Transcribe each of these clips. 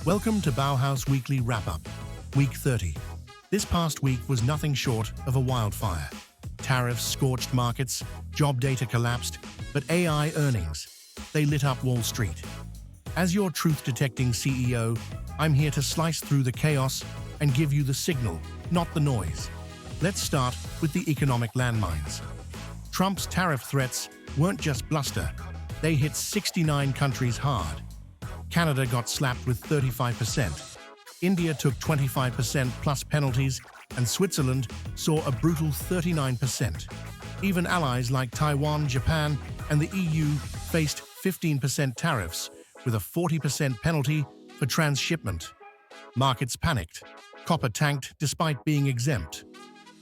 Welcome to Bauhaus Weekly Wrap-Up, Week 30. This past week was nothing short of a wildfire. Tariffs scorched markets, job data collapsed, but AI earnings, they lit up Wall Street. As your truth-detecting CEO, I'm here to slice through the chaos and give you the signal, not the noise. Let's start with the economic landmines. Trump's tariff threats weren't just bluster, they hit 69 countries hard. Canada got slapped with 35%. India took 25% plus penalties, and Switzerland saw a brutal 39%. Even allies like Taiwan, Japan, and the EU faced 15% tariffs with a 40% penalty for transshipment. Markets panicked. Copper tanked despite being exempt.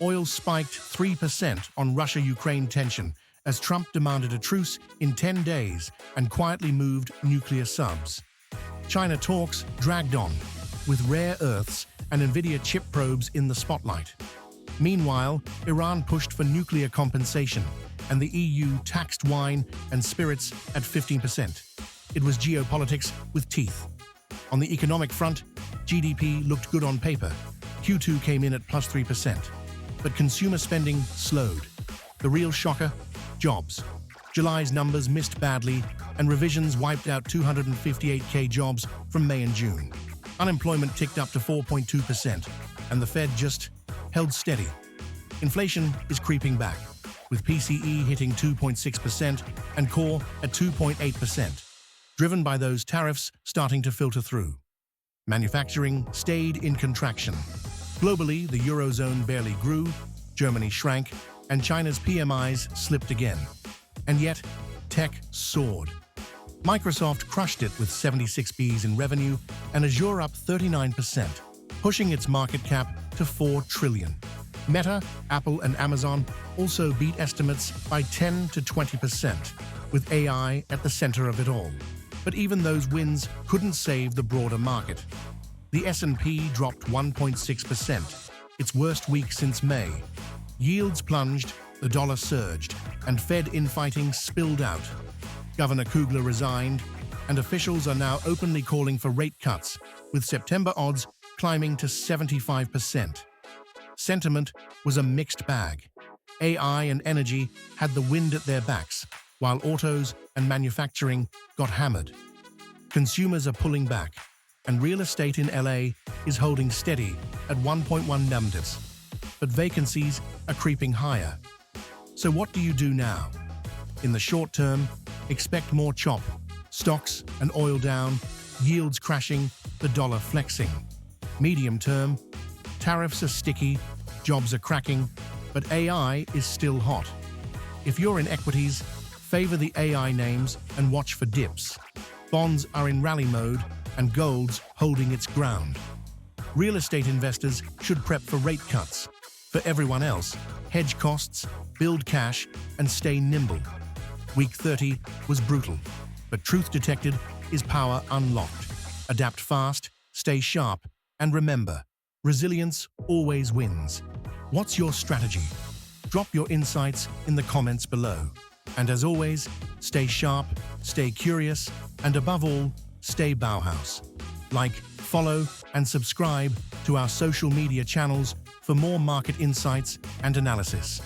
Oil spiked 3% on Russia-Ukraine tension as Trump demanded a truce in 10 days and quietly moved nuclear subs. China talks dragged on, with rare earths and NVIDIA chip probes in the spotlight. Meanwhile, Iran pushed for nuclear compensation, and the EU taxed wine and spirits at 15%. It was geopolitics with teeth. On the economic front, GDP looked good on paper. Q2 came in at plus 3%. But consumer spending slowed. The real shocker? Jobs. July's numbers missed badly, and revisions wiped out 258,000 jobs from May and June. Unemployment ticked up to 4.2%, and the Fed just held steady. Inflation is creeping back, with PCE hitting 2.6% and core at 2.8%, driven by those tariffs starting to filter through. Manufacturing stayed in contraction. Globally, the Eurozone barely grew, Germany shrank, and China's PMIs slipped again. And yet, tech soared. Microsoft crushed it with 76 Bs in revenue and Azure up 39%, pushing its market cap to $4 trillion. Meta, Apple, and Amazon also beat estimates by 10 to 20%, with AI at the center of it all. But even those wins couldn't save the broader market. The S&P dropped 1.6%, its worst week since May. Yields plunged, the dollar surged, and Fed infighting spilled out. Governor Kugler resigned, and officials are now openly calling for rate cuts, with September odds climbing to 75%. Sentiment was a mixed bag. AI and energy had the wind at their backs, while autos and manufacturing got hammered. Consumers are pulling back, and real estate in LA is holding steady at 1.1 numbers. But vacancies are creeping higher. So what do you do now? In the short term, expect more chop, stocks and oil down, yields crashing, the dollar flexing. Medium term, tariffs are sticky, jobs are cracking, but AI is still hot. If you're in equities, favor the AI names and watch for dips. Bonds are in rally mode and gold's holding its ground. Real estate investors should prep for rate cuts. For everyone else, hedge costs, build cash, and stay nimble. Week 30 was brutal, but truth detected is power unlocked. Adapt fast, stay sharp, and remember, resilience always wins. What's your strategy? Drop your insights in the comments below. And as always, stay sharp, stay curious, and above all, stay Bauhaus. Like, follow, and subscribe to our social media channels for more market insights and analysis.